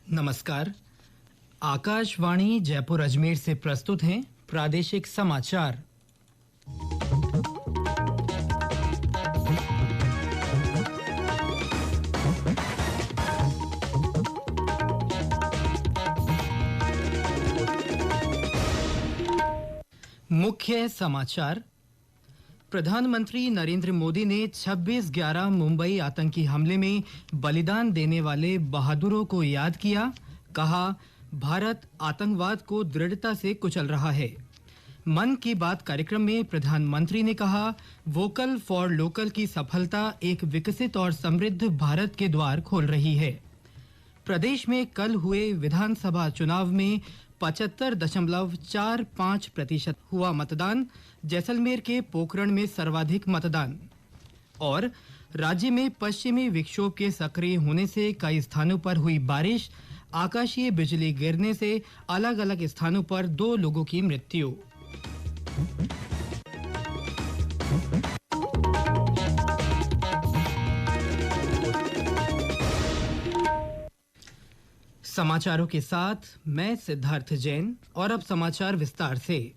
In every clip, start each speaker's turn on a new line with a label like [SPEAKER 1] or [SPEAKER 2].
[SPEAKER 1] नमस्कार। आकाशवाणी जयपुर अजमेर से प्रस्तुत हैं प्रादेशिक समाचार। मुख्य समाचार। प्रधानमंत्री नरेंद्र मोदी ने 26/11 मुंबई आतंकी हमले में बलिदान देने वाले बहादुरों को याद किया। कहा, भारत आतंकवाद को दृढ़ता से कुचल रहा है। मन की बात कार्यक्रम में प्रधानमंत्री ने कहा, वोकल फॉर लोकल की सफलता एक विकसित और समृद्ध भारत के द्वार खोल रही है। प्रदेश में कल हुए विधानसभा चुनाव में 75.45% हुआ मतदान। जैसलमेर के पोखरण में सर्वाधिक मतदान। और राज्य में पश्चिमी विक्षोभ के सक्रिय होने से कई स्थानों पर हुई बारिश। आकाशीय बिजली गिरने से अलग-अलग स्थानों पर 2 लोगों की मृत्यु। समाचारों के साथ मैं सिद्धार्थ जैन। और अब समाचार विस्तार से।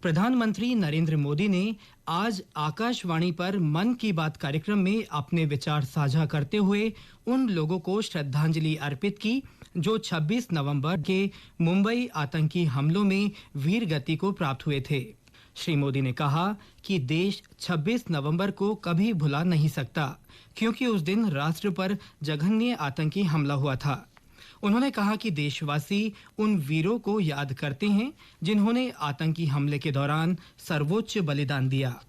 [SPEAKER 1] प्रधानमंत्री नरेंद्र मोदी ने आज आकाशवाणी पर मन की बात कार्यक्रम में अपने विचार साझा करते हुए उन लोगों को श्रद्धांजलि अर्पित की जो 26 नवंबर के मुंबई आतंकी हमलों में वीर गति को प्राप्त हुए थे। श्री मोदी ने कहा कि देश 26 नवंबर को कभी भुला नहीं सकता, क्योंकि उस दिन राष्ट्र पर जघन्य आतंकी हमला हुआ था। उन्होंने कहा कि देशवासी उन वीरों को याद करते हैं जिन्होंने आतंकी हमले के दौरान सर्वोच्च बलिदान दिया।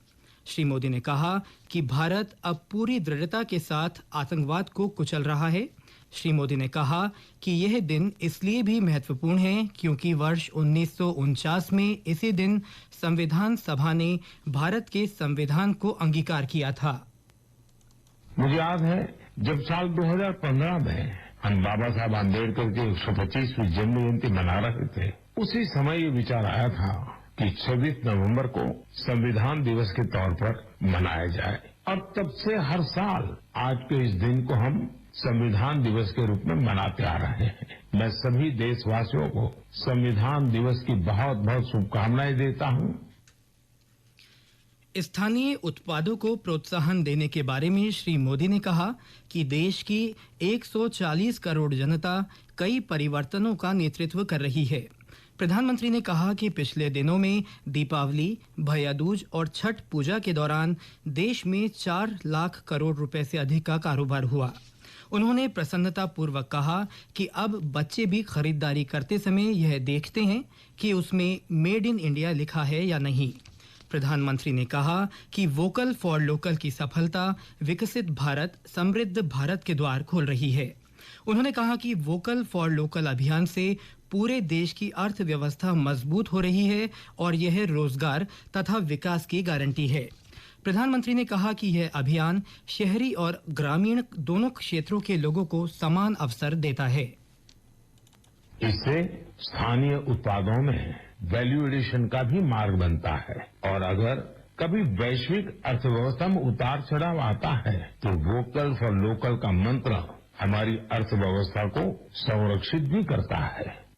[SPEAKER 1] श्री मोदी ने कहा कि भारत अब पूरी दृढ़ता के साथ आतंकवाद को कुचल रहा है। श्री मोदी ने कहा कि यह दिन इसलिए भी महत्वपूर्ण है क्योंकि वर्ष 1949 में इसी दिन संविधान सभा ने भारत के संविधान को अंगीकार किया था।
[SPEAKER 2] मुझे याद है जब साल 2015 में हम बाबा साहब आम्बेडकर की 125वीं जन्म जयंती मना रहे थे, उसी समय ये विचार आया था कि 26 नवंबर को संविधान दिवस के तौर पर मनाया जाए। और तब से हर साल आज के इस दिन को हम संविधान दिवस के रूप में मनाते आ रहे हैं। मैं सभी देशवासियों को संविधान दिवस की बहुत बहुत शुभकामनाएं देता हूं।
[SPEAKER 1] स्थानीय उत्पादों को प्रोत्साहन देने के बारे में श्री मोदी ने कहा कि देश की 140 करोड़ जनता कई परिवर्तनों का नेतृत्व कर रही है। प्रधानमंत्री ने कहा कि पिछले दिनों में दीपावली, भैया दूज और छठ पूजा के दौरान देश में 4 लाख करोड़ रुपए से अधिक का कारोबार हुआ। उन्होंने प्रसन्नतापूर्वक कहा कि अब बच्चे भी खरीदारी करते समय यह देखते हैं कि उसमें मेड इन इंडिया लिखा है या नहीं। प्रधानमंत्री ने कहा कि वोकल फॉर लोकल की सफलता विकसित भारत, समृद्ध भारत के द्वार खोल रही है। उन्होंने कहा कि वोकल फॉर लोकल अभियान से पूरे देश की अर्थव्यवस्था मजबूत हो रही है और यह रोजगार तथा विकास की गारंटी है। प्रधानमंत्री ने कहा कि यह अभियान शहरी और ग्रामीण दोनों क्षेत्रों के लोगों को समान अवसर देता है।
[SPEAKER 2] इससे स्थानीय उत्पादों में वैल्यू एडिशन का भी मार्ग बनता है और अगर कभी वैश्विक अर्थव्यवस्था में उतार चढ़ाव आता है तो वोकल फॉर लोकल का मंत्र हमारी अर्थव्यवस्था को संरक्षित भी करता है।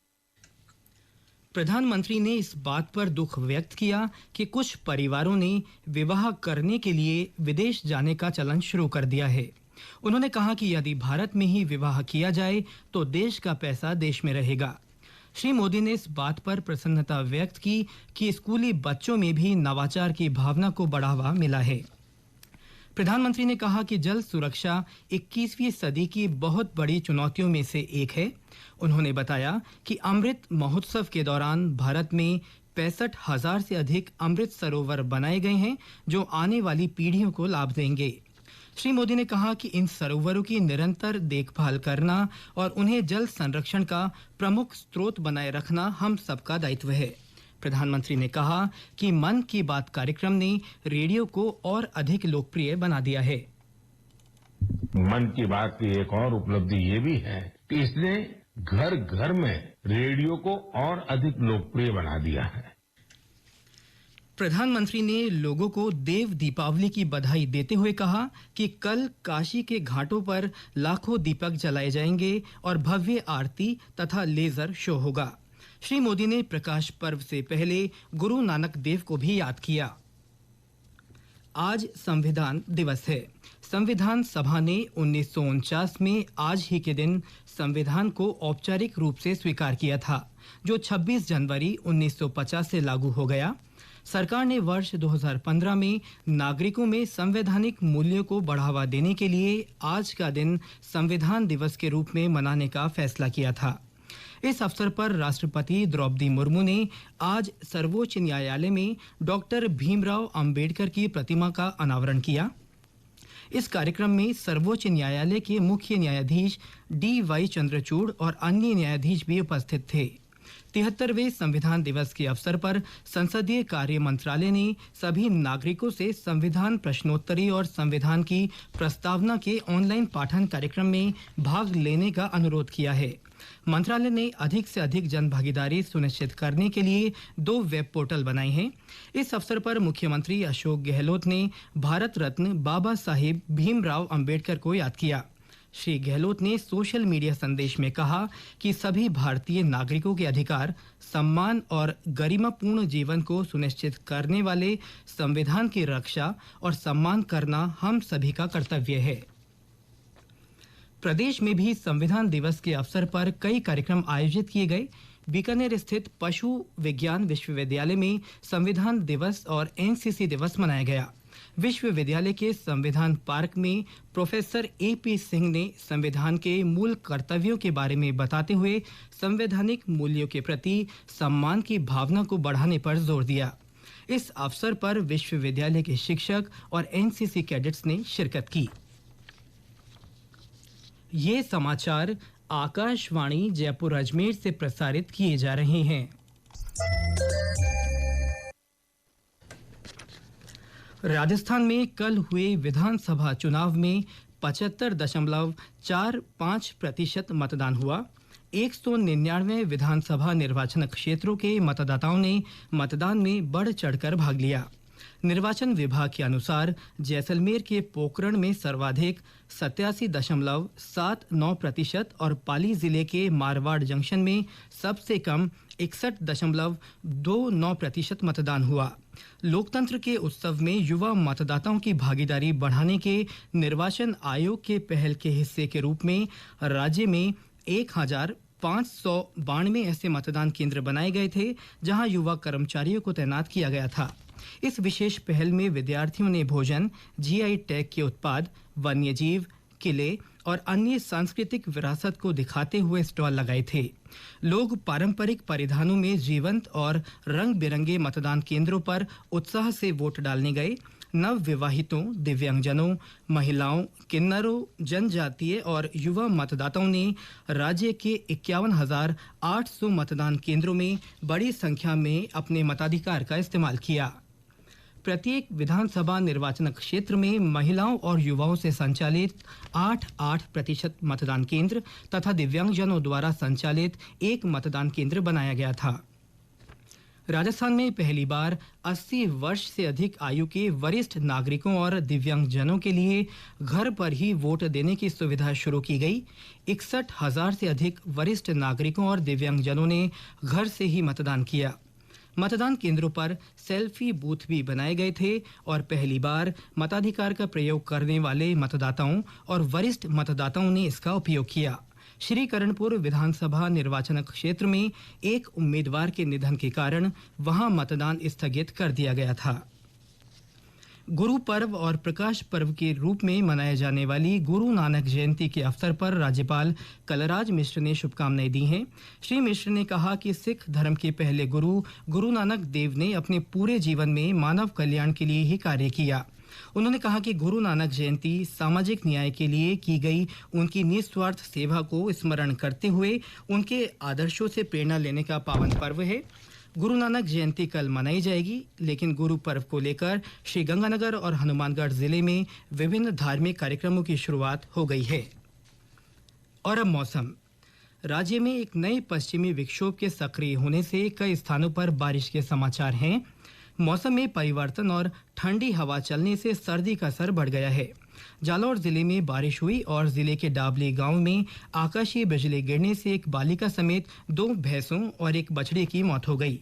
[SPEAKER 1] प्रधानमंत्री ने इस बात पर दुख व्यक्त किया कि कुछ परिवारों ने विवाह करने के लिए विदेश जाने का चलन शुरू कर दिया है। उन्होंने कहा कि यदि भारत में ही विवाह किया जाए तो देश का पैसा देश में रहेगा। श्री मोदी ने इस बात पर प्रसन्नता व्यक्त की कि स्कूली बच्चों में भी नवाचार की भावना को बढ़ावा मिला है। प्रधानमंत्री ने कहा कि जल सुरक्षा 21वीं सदी की बहुत बड़ी चुनौतियों में से एक है। उन्होंने बताया कि अमृत महोत्सव के दौरान भारत में 65,000 से अधिक अमृत सरोवर बनाए गए हैं जो आने वाली पीढ़ियों को लाभ देंगे। श्री मोदी ने कहा कि इन सरोवरों की निरंतर देखभाल करना और उन्हें जल संरक्षण का प्रमुख स्रोत बनाए रखना हम सबका दायित्व है। प्रधानमंत्री ने कहा कि मन की बात कार्यक्रम ने रेडियो को और अधिक लोकप्रिय बना दिया है।
[SPEAKER 2] मन की बात की एक और उपलब्धि ये भी है कि इसने घर घर में रेडियो को और अधिक लोकप्रिय बना दिया है।
[SPEAKER 1] प्रधानमंत्री ने लोगों को देव दीपावली की बधाई देते हुए कहा कि कल काशी के घाटों पर लाखों दीपक जलाए जाएंगे और भव्य आरती तथा लेजर शो होगा। श्री मोदी ने प्रकाश पर्व से पहले गुरु नानक देव को भी याद किया। आज संविधान दिवस है। संविधान सभा ने 1949 में आज ही के दिन संविधान को औपचारिक रूप से स्वीकार किया था, जो 26 जनवरी 1950 से लागू हो गया। सरकार ने वर्ष 2015 में नागरिकों में संवैधानिक मूल्यों को बढ़ावा देने के लिए आज का दिन संविधान दिवस के रूप में मनाने का फैसला किया था। इस अवसर पर राष्ट्रपति द्रौपदी मुर्मू ने आज सर्वोच्च न्यायालय में डॉक्टर भीमराव अंबेडकर की प्रतिमा का अनावरण किया। इस कार्यक्रम में सर्वोच्च न्यायालय के मुख्य न्यायाधीश D.Y. चंद्रचूड़ और अन्य न्यायाधीश भी उपस्थित थे। 73वें संविधान दिवस के अवसर पर संसदीय कार्य मंत्रालय ने सभी नागरिकों से संविधान प्रश्नोत्तरी और संविधान की प्रस्तावना के ऑनलाइन पाठन कार्यक्रम में भाग लेने का अनुरोध किया है। मंत्रालय ने अधिक से अधिक जनभागीदारी सुनिश्चित करने के लिए 2 वेब पोर्टल बनाए हैं। इस अवसर पर मुख्यमंत्री अशोक गहलोत ने भारत रत्न बाबा साहेब भीमराव अंबेडकर को याद किया। श्री गहलोत ने सोशल मीडिया संदेश में कहा कि सभी भारतीय नागरिकों के अधिकार, सम्मान और गरिमापूर्ण जीवन को सुनिश्चित करने वाले संविधान की रक्षा और सम्मान करना हम सभी का कर्तव्य है। प्रदेश में भी संविधान दिवस के अवसर पर कई कार्यक्रम आयोजित किए गए। बीकानेर स्थित पशु विज्ञान विश्वविद्यालय में संविधान दिवस और एनसीसी दिवस मनाया गया। विश्वविद्यालय के संविधान पार्क में प्रोफेसर AP सिंह ने संविधान के मूल कर्तव्यों के बारे में बताते हुए संवैधानिक मूल्यों के प्रति सम्मान की भावना को बढ़ाने पर जोर दिया। इस अवसर पर विश्वविद्यालय के शिक्षक और एनसीसी कैडेट्स ने शिरकत की। ये समाचार आकाशवाणी जयपुर अजमेर से प्रसारित किए जा रहे हैं। राजस्थान में कल हुए विधानसभा चुनाव में 75.45% मतदान हुआ। 199 विधानसभा निर्वाचन क्षेत्रों के मतदाताओं ने मतदान में बढ़ चढ़कर भाग लिया। निर्वाचन विभाग के अनुसार जैसलमेर के पोकरण में सर्वाधिक 87.79% और पाली जिले के मारवाड़ जंक्शन में सबसे कम 61.29% मतदान हुआ। लोकतंत्र के उत्सव में युवा मतदाताओं की भागीदारी बढ़ाने के निर्वाचन आयोग के पहल के हिस्से के रूप में राज्य में 1592 ऐसे मतदान केंद्र बनाए गए थे, जहां युवा कर्मचारियों को तैनात किया गया था। इस विशेष पहल में विद्यार्थियों ने भोजन, GI टैग के उत्पाद, वन्यजीव, किले और अन्य सांस्कृतिक विरासत को दिखाते हुए स्टॉल लगाए थे। लोग पारंपरिक परिधानों में जीवंत और रंग बिरंगे मतदान केंद्रों पर उत्साह से वोट डालने गए। नव विवाहितों, दिव्यांगजनों, महिलाओं, किन्नरों, जनजातीय और युवा मतदाताओं ने राज्य के 51,800 मतदान केंद्रों में बड़ी संख्या में अपने मताधिकार का इस्तेमाल किया। प्रत्येक विधानसभा निर्वाचन क्षेत्र में महिलाओं और युवाओं से संचालित 8% मतदान केंद्र तथा दिव्यांगजनों द्वारा संचालित 1 मतदान केंद्र बनाया गया था। राजस्थान में पहली बार 80 वर्ष से अधिक आयु के वरिष्ठ नागरिकों और दिव्यांगजनों के लिए घर पर ही वोट देने की सुविधा शुरू की गई। 61,000 से अधिक वरिष्ठ नागरिकों और दिव्यांगजनों ने घर से ही मतदान किया। मतदान केंद्रों पर सेल्फी बूथ भी बनाए गए थे और पहली बार मताधिकार का प्रयोग करने वाले मतदाताओं और वरिष्ठ मतदाताओं ने इसका उपयोग किया। श्री करणपुर विधानसभा निर्वाचन क्षेत्र में एक उम्मीदवार के निधन के कारण वहां मतदान स्थगित कर दिया गया था। गुरु पर्व और प्रकाश पर्व के रूप में मनाए जाने वाली गुरु नानक जयंती के अवसर पर राज्यपाल कलराज मिश्र ने शुभकामनाएं दी हैं। श्री मिश्र ने कहा कि सिख धर्म के पहले गुरु नानक देव ने अपने पूरे जीवन में मानव कल्याण के लिए ही कार्य किया। उन्होंने कहा कि गुरु नानक जयंती सामाजिक न्याय के लिए की गई उनकी निस्वार्थ सेवा को स्मरण करते हुए उनके आदर्शों से प्रेरणा लेने का पावन पर्व है। गुरु नानक जयंती कल मनाई जाएगी, लेकिन गुरु पर्व को लेकर श्री गंगानगर और हनुमानगढ़ जिले में विभिन्न धार्मिक कार्यक्रमों की शुरुआत हो गई है। और अब मौसम। राज्य में एक नए पश्चिमी विक्षोभ के सक्रिय होने से कई स्थानों पर बारिश के समाचार हैं। मौसम में परिवर्तन और ठंडी हवा चलने से सर्दी का असर बढ़ गया है। जालौर जिले में बारिश हुई और जिले के डाबली गांव में आकाशीय बिजली गिरने से एक बालिका समेत 2 भैंसों और एक बछड़े की मौत हो गई।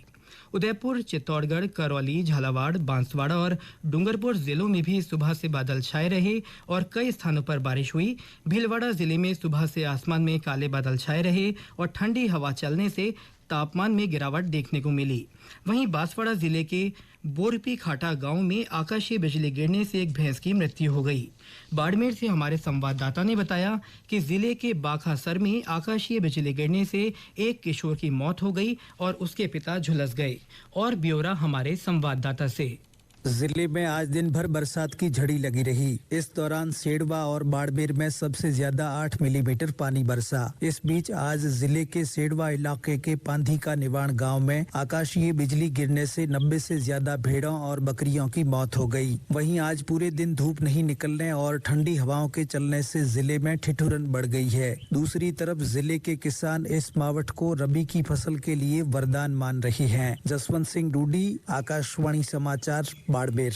[SPEAKER 1] उदयपुर, चित्तौड़गढ़, करौली, झालावाड़, बांसवाड़ा और डूंगरपुर जिलों में भी सुबह से बादल छाए रहे और कई स्थानों पर बारिश हुई। भीलवाड़ा जिले में सुबह से आसमान में काले बादल छाए रहे और ठंडी हवा चलने से तापमान में गिरावट देखने को मिली। वहीं बांसवाड़ा जिले के बोरपी खाटा गांव में आकाशीय बिजली गिरने से एक भैंस की मृत्यु हो गई। बाड़मेर से हमारे संवाददाता ने बताया कि जिले के बाखासर में आकाशीय बिजली गिरने से एक किशोर की मौत हो गई और उसके पिता झुलस गए। और ब्यौरा हमारे संवाददाता से।
[SPEAKER 3] जिले में आज दिन भर बरसात की झड़ी लगी रही। इस दौरान सेडवा और बाड़मेर में सबसे ज्यादा 8 मिलीमीटर पानी बरसा। इस बीच आज जिले के सेडवा इलाके के पांधी का निवाण गांव में आकाशीय बिजली गिरने से 90 से ज्यादा भेड़ों और बकरियों की मौत हो गई। वहीं आज पूरे दिन धूप नहीं निकलने और ठंडी हवाओं के चलने से जिले में ठिठुरन बढ़ गई है। दूसरी तरफ जिले के किसान इस मावठ को रबी की फसल के लिए वरदान मान रहे हैं। जसवंत सिंह डूडी, आकाशवाणी समाचार, बाड़मेर।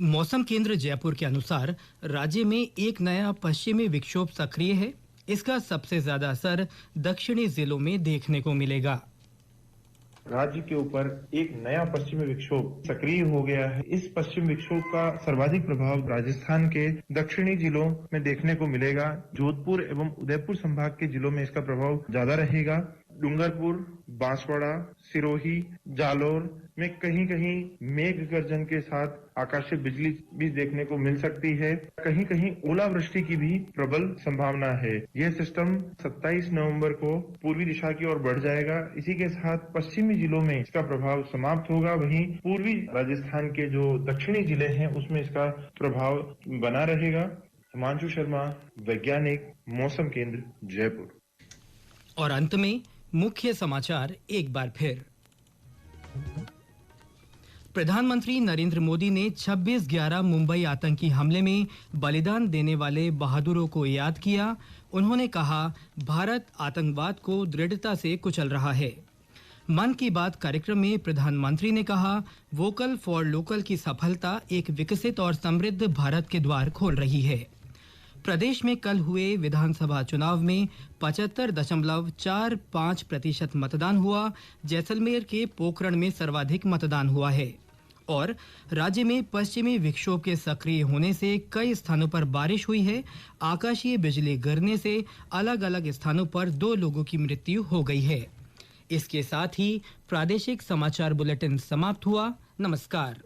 [SPEAKER 1] मौसम केंद्र जयपुर के अनुसार राज्य में एक नया पश्चिमी विक्षोभ सक्रिय है। इसका सबसे ज्यादा असर दक्षिणी जिलों में देखने को मिलेगा।
[SPEAKER 4] राज्य के ऊपर एक नया पश्चिमी विक्षोभ सक्रिय हो गया है। इस पश्चिमी विक्षोभ का सर्वाधिक प्रभाव राजस्थान के दक्षिणी जिलों में देखने को मिलेगा। जोधपुर एवं उदयपुर संभाग के जिलों में इसका प्रभाव ज्यादा रहेगा। डूंगरपुर, बांसवाड़ा, सिरोही, जालौर में कहीं कहीं मेघ गर्जन के साथ आकाशीय बिजली भी देखने को मिल सकती है। कहीं कहीं ओलावृष्टि की भी प्रबल संभावना है। यह सिस्टम 27 नवंबर को पूर्वी दिशा की ओर बढ़ जाएगा। इसी के साथ पश्चिमी जिलों में इसका प्रभाव समाप्त होगा। वहीं पूर्वी राजस्थान के जो दक्षिणी जिले हैं उसमें इसका प्रभाव बना रहेगा। हिमांशु शर्मा, वैज्ञानिक, मौसम केंद्र, जयपुर।
[SPEAKER 1] और अंत में मुख्य समाचार एक बार फिर। प्रधानमंत्री नरेंद्र मोदी ने 26/11 मुंबई आतंकी हमले में बलिदान देने वाले बहादुरों को याद किया। उन्होंने कहा, भारत आतंकवाद को दृढ़ता से कुचल रहा है। मन की बात कार्यक्रम में प्रधानमंत्री ने कहा, वोकल फॉर लोकल की सफलता एक विकसित और समृद्ध भारत के द्वार खोल रही है। प्रदेश में कल हुए विधानसभा चुनाव में 75.45% मतदान हुआ। जैसलमेर के पोखरण में सर्वाधिक मतदान हुआ है। और राज्य में पश्चिमी विक्षोभ के सक्रिय होने से कई स्थानों पर बारिश हुई है। आकाशीय बिजली गिरने से अलग अलग स्थानों पर 2 लोगों की मृत्यु हो गई है। इसके साथ ही प्रादेशिक समाचार बुलेटिन समाप्त हुआ। नमस्कार।